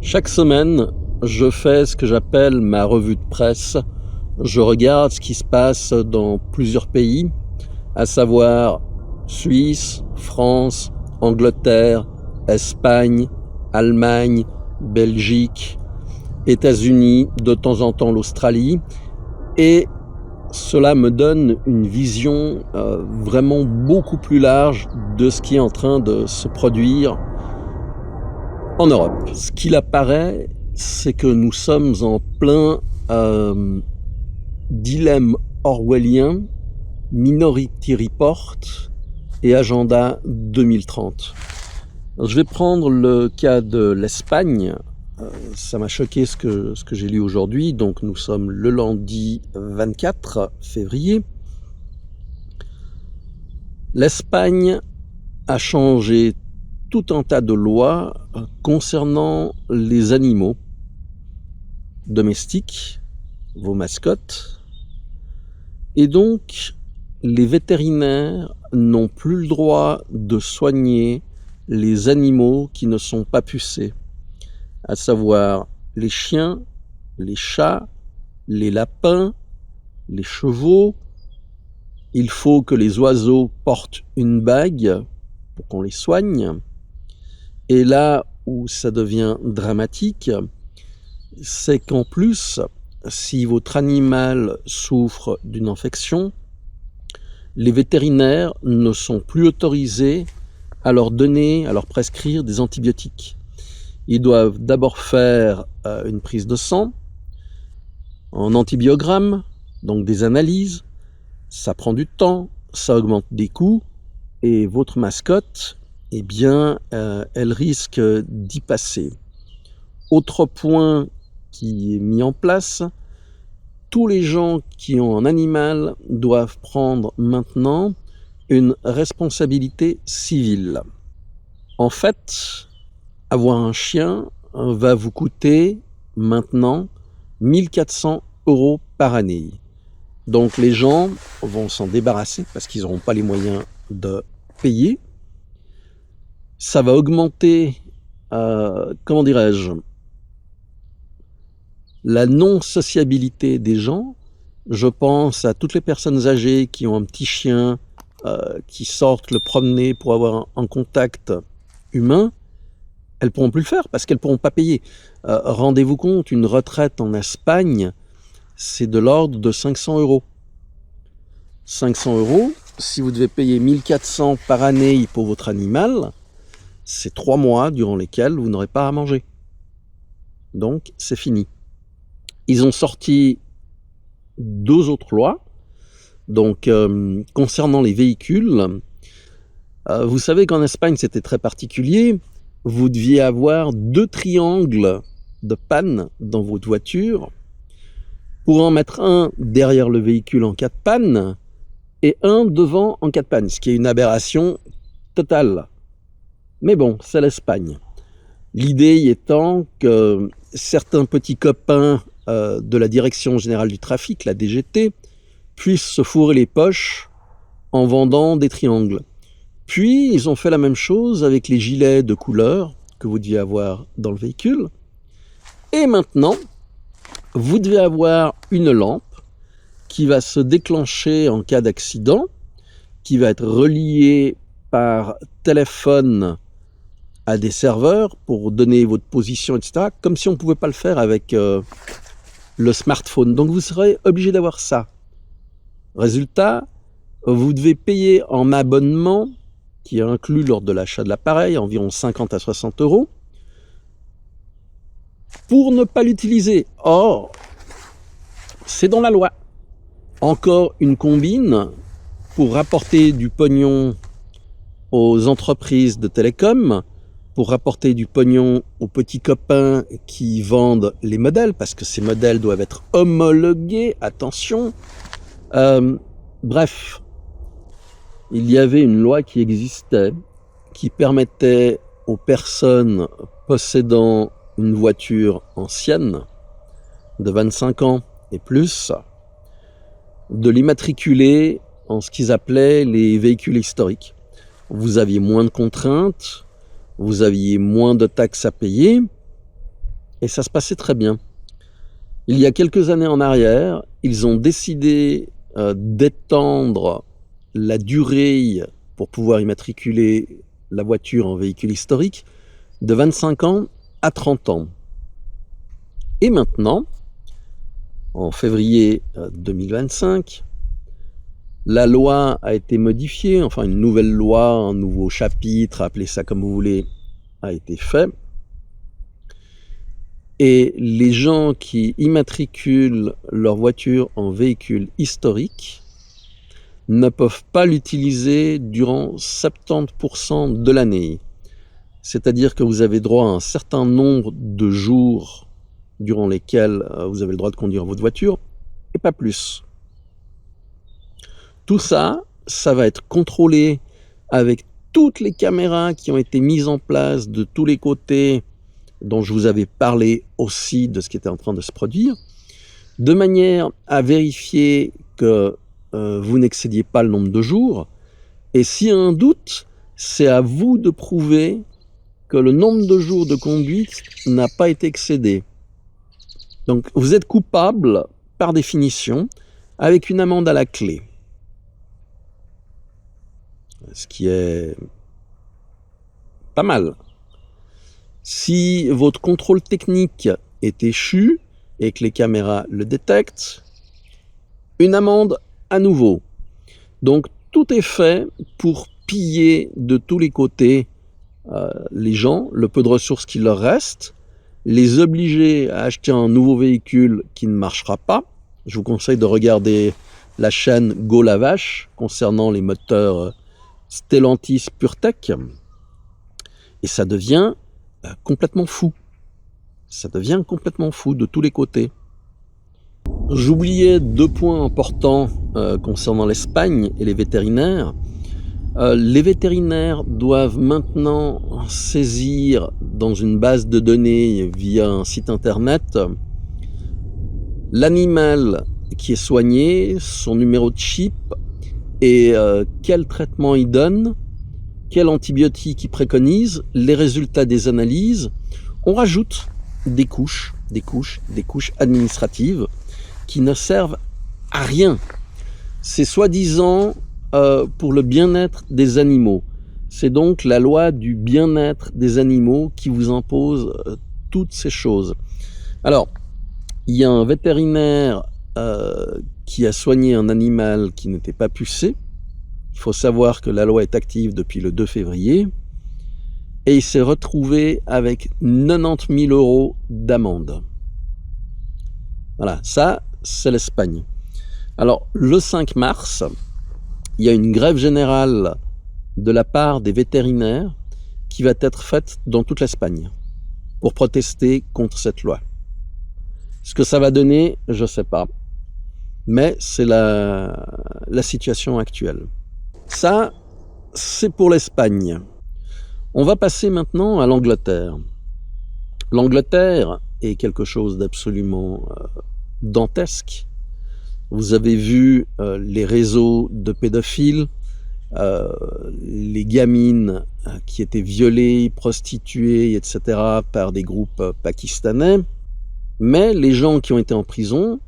Chaque semaine, je fais ce que j'appelle ma revue de presse. Je regarde ce qui se passe dans plusieurs pays, à savoir Suisse, France, Angleterre, Espagne, Allemagne, Belgique, États-Unis, de temps en temps l'Australie. Et cela me donne une vision vraiment beaucoup plus large de ce qui est en train de se produire en Europe. Ce qu'il apparaît, c'est que nous sommes en plein dilemme orwellien, Minority Report et Agenda 2030. Alors, je vais prendre le cas de l'Espagne. Ça m'a choqué ce que j'ai lu aujourd'hui. Donc nous sommes le lundi 24 février. L'Espagne a changé tout un tas de lois concernant les animaux domestiques, vos mascottes. Et donc, les vétérinaires n'ont plus le droit de soigner les animaux qui ne sont pas pucés, à savoir les chiens, les chats, les lapins, les chevaux. Il faut que les oiseaux portent une bague pour qu'on les soigne. Et là où ça devient dramatique, c'est qu'en plus, si votre animal souffre d'une infection, les vétérinaires ne sont plus autorisés à leur donner, à leur prescrire des antibiotiques. Ils doivent d'abord faire une prise de sang en antibiogramme, donc des analyses. Ça prend du temps, ça augmente des coûts, et votre mascotte, eh bien, elle risque d'y passer. Autre point qui est mis en place, tous les gens qui ont un animal doivent prendre maintenant une responsabilité civile. En fait, avoir un chien va vous coûter maintenant 1 400 € par année. Donc les gens vont s'en débarrasser parce qu'ils n'auront pas les moyens de payer. Ça va augmenter, la non-sociabilité des gens. Je pense à toutes les personnes âgées qui ont un petit chien, qui sortent le promener pour avoir un contact humain. Elles ne pourront plus le faire parce qu'elles ne pourront pas payer. Rendez-vous compte, une retraite en Espagne, c'est de l'ordre de 500 €. 500 €, si vous devez payer 1 400 par année pour votre animal, c'est 3 mois durant lesquels vous n'aurez pas à manger. Donc, c'est fini. Ils ont sorti 2 autres lois. Donc, concernant les véhicules, vous savez qu'en Espagne, c'était très particulier. Vous deviez avoir 2 triangles de panne dans votre voiture pour en mettre un derrière le véhicule en cas de panne et un devant en cas de panne, ce qui est une aberration totale. Mais bon, c'est l'Espagne. L'idée y étant que certains petits copains de la Direction Générale du Trafic, la DGT, puissent se fourrer les poches en vendant des triangles. Puis, ils ont fait la même chose avec les gilets de couleur que vous deviez avoir dans le véhicule. Et maintenant, vous devez avoir une lampe qui va se déclencher en cas d'accident, qui va être reliée par téléphone à des serveurs pour donner votre position, etc., comme si on ne pouvait pas le faire avec le smartphone. Donc vous serez obligé d'avoir ça. Résultat, vous devez payer en abonnement, qui est inclus lors de l'achat de l'appareil, environ 50 à 60 €, pour ne pas l'utiliser. Or, c'est dans la loi. Encore une combine pour rapporter du pognon aux entreprises de télécom, pour rapporter du pognon aux petits copains qui vendent les modèles, parce que ces modèles doivent être homologués, attention. Bref, il y avait une loi qui existait, qui permettait aux personnes possédant une voiture ancienne, de 25 ans et plus, de l'immatriculer en ce qu'ils appelaient les véhicules historiques. Vous aviez moins de contraintes, vous aviez moins de taxes à payer, et ça se passait très bien. Il y a quelques années en arrière, ils ont décidé d'étendre la durée pour pouvoir immatriculer la voiture en véhicule historique de 25 ans à 30 ans. Et maintenant, en février 2025, la loi a été modifiée, enfin une nouvelle loi, un nouveau chapitre, appelez ça comme vous voulez, a été fait. Et les gens qui immatriculent leur voiture en véhicule historique ne peuvent pas l'utiliser durant 70% de l'année. C'est-à-dire que vous avez droit à un certain nombre de jours durant lesquels vous avez le droit de conduire votre voiture, et pas plus. Tout ça, ça va être contrôlé avec toutes les caméras qui ont été mises en place de tous les côtés, dont je vous avais parlé aussi de ce qui était en train de se produire, de manière à vérifier que vous n'excédiez pas le nombre de jours. Et s'il y a un doute, c'est à vous de prouver que le nombre de jours de conduite n'a pas été excédé. Donc vous êtes coupable, par définition, avec une amende à la clé. Ce qui est pas mal. Si votre contrôle technique est échu et que les caméras le détectent, une amende à nouveau. Donc tout est fait pour piller de tous les côtés les gens, le peu de ressources qui leur reste, les obliger à acheter un nouveau véhicule qui ne marchera pas. Je vous conseille de regarder la chaîne Go la Vache concernant les moteurs Stellantis PureTech. Et ça devient complètement fou. Ça devient complètement fou de tous les côtés. J'oubliais 2 points importants concernant l'Espagne et les vétérinaires. Les vétérinaires doivent maintenant saisir dans une base de données via un site internet l'animal qui est soigné, son numéro de chip et quel traitement il donne, quel antibiotique il préconise, les résultats des analyses. On rajoute des couches administratives qui ne servent à rien. C'est soi-disant pour le bien-être des animaux. C'est donc la loi du bien-être des animaux qui vous impose toutes ces choses. Alors, il y a un vétérinaire qui a soigné un animal qui n'était pas pucé. Il faut savoir que la loi est active depuis le 2 février. Et il s'est retrouvé avec 90 000 € d'amende. Voilà, ça, c'est l'Espagne. Alors, le 5 mars, il y a une grève générale de la part des vétérinaires qui va être faite dans toute l'Espagne pour protester contre cette loi. Ce que ça va donner, je ne sais pas. Mais c'est la situation actuelle. Ça, c'est pour l'Espagne. On va passer maintenant à l'Angleterre. L'Angleterre est quelque chose d'absolument dantesque. Vous avez vu les réseaux de pédophiles, les gamines qui étaient violées, prostituées, etc. par des groupes pakistanais. Mais les gens qui ont été en prison,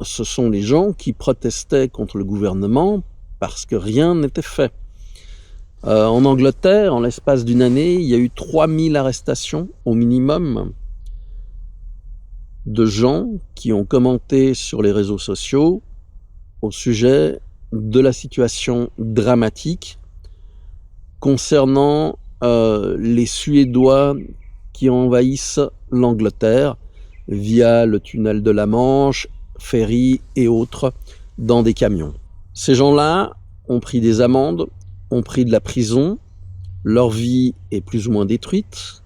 ce sont les gens qui protestaient contre le gouvernement parce que rien n'était fait. En Angleterre, en l'espace d'une année, il y a eu 3000 arrestations au minimum de gens qui ont commenté sur les réseaux sociaux au sujet de la situation dramatique concernant les Suédois qui envahissent l'Angleterre via le tunnel de la Manche, ferry et autres, dans des camions. Ces gens-là ont pris des amendes, ont pris de la prison, leur vie est plus ou moins détruite,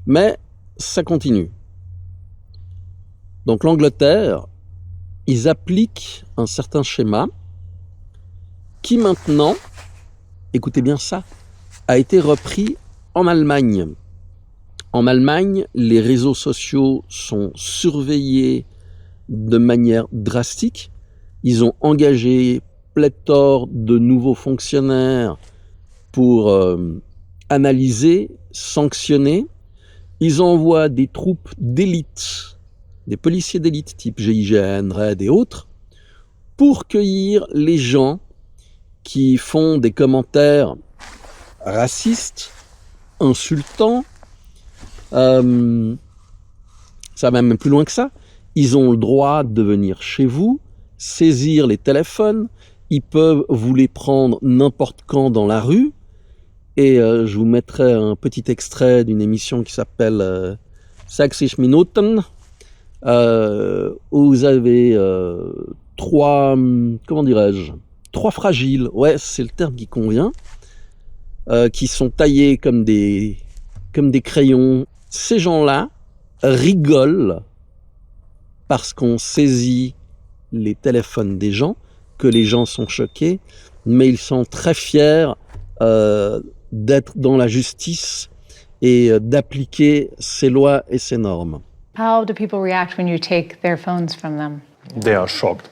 mais ça continue. Donc l'Angleterre, ils appliquent un certain schéma qui maintenant, écoutez bien ça, a été repris en Allemagne. En Allemagne, les réseaux sociaux sont surveillés de manière drastique. Ils ont engagé pléthore de nouveaux fonctionnaires pour analyser, sanctionner Ils envoient des troupes d'élite, des policiers d'élite type GIGN, RAID et autres, pour cueillir les gens qui font des commentaires racistes, insultants. Ça va même plus loin que ça. Ils ont le droit de venir chez vous, saisir les téléphones, ils peuvent vous les prendre n'importe quand dans la rue. Et je vous mettrai un petit extrait d'une émission qui s'appelle 60 Minuten, où vous avez trois fragiles, ouais, c'est le terme qui convient, qui sont taillés comme des crayons. Ces gens-là rigolent parce qu'on saisit les téléphones des gens, que les gens sont choqués, mais ils sont très fiers d'être dans la justice et d'appliquer ces lois et ces normes. How do people react when you take their phones from them? They are shocked.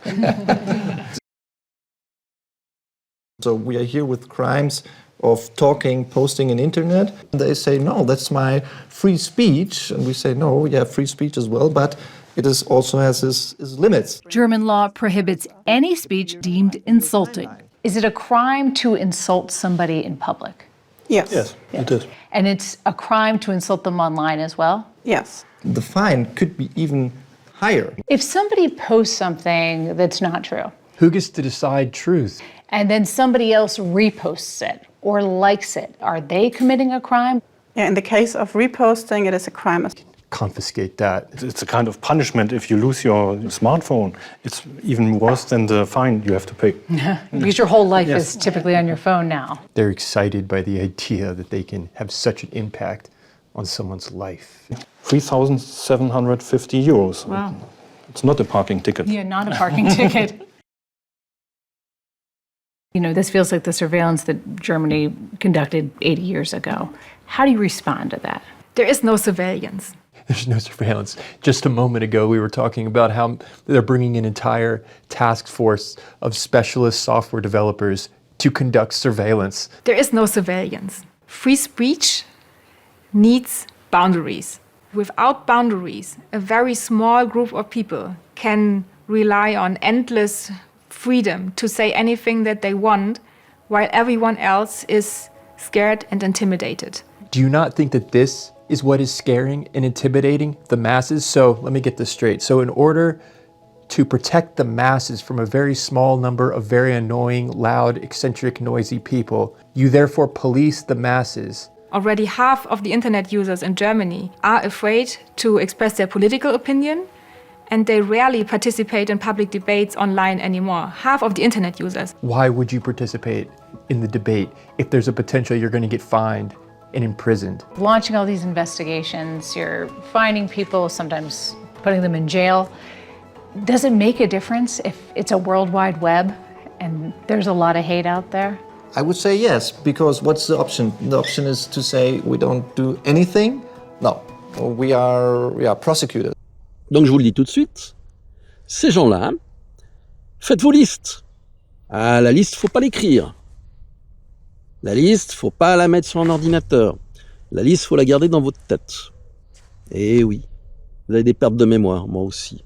So we are here with crimes of talking, posting on internet. They say, no, that's my free speech. And we say, no, yeah, free speech as well, but it is also has its limits. German law prohibits any speech deemed insulting. Is it a crime to insult somebody in public? Yes. Yes, it is. And it's a crime to insult them online as well? Yes. The fine could be even higher. If somebody posts something that's not true, Who gets to decide truth? and then somebody else reposts it or likes it, are they committing a crime? Yeah, in the case of reposting, it is a crime. Confiscate that. It's a kind of punishment if you lose your smartphone. It's even worse than the fine you have to pay. Because your whole life is typically on your phone now. They're excited by the idea that they can have such an impact on someone's life. 3,750 euros. Wow. It's not a parking ticket. Yeah, not a parking ticket. You know, this feels like the surveillance that Germany conducted 80 years ago. How do you respond to that? There is no surveillance. There's no surveillance. Just a moment ago, we were talking about how they're bringing an entire task force of specialist software developers to conduct surveillance. There is no surveillance. Free speech needs boundaries. Without boundaries, a very small group of people can rely on endless freedom to say anything that they want, while everyone else is scared and intimidated. Do you not think that this is what is scaring and intimidating the masses? So let me get this straight. So in order to protect the masses from a very small number of very annoying, loud, eccentric, noisy people, you therefore police the masses. Already half of the internet users in Germany are afraid to express their political opinion, and they rarely participate in public debates online anymore. Half of the internet users. Why would you participate in the debate if there's a potential you're going to get fined and imprisoned? Launching all these investigations, you're finding people, sometimes putting them in jail. Does it make a difference if it's a World Wide Web and there's a lot of hate out there? I would say yes, because what's the option? The option is to say we don't do anything. No, we are prosecuted. Donc je vous le dis tout de suite, ces gens-là, faites vos listes. Ah, la liste, faut pas l'écrire. La liste, faut pas la mettre sur un ordinateur. La liste, faut la garder dans votre tête. Et oui, vous avez des pertes de mémoire, moi aussi.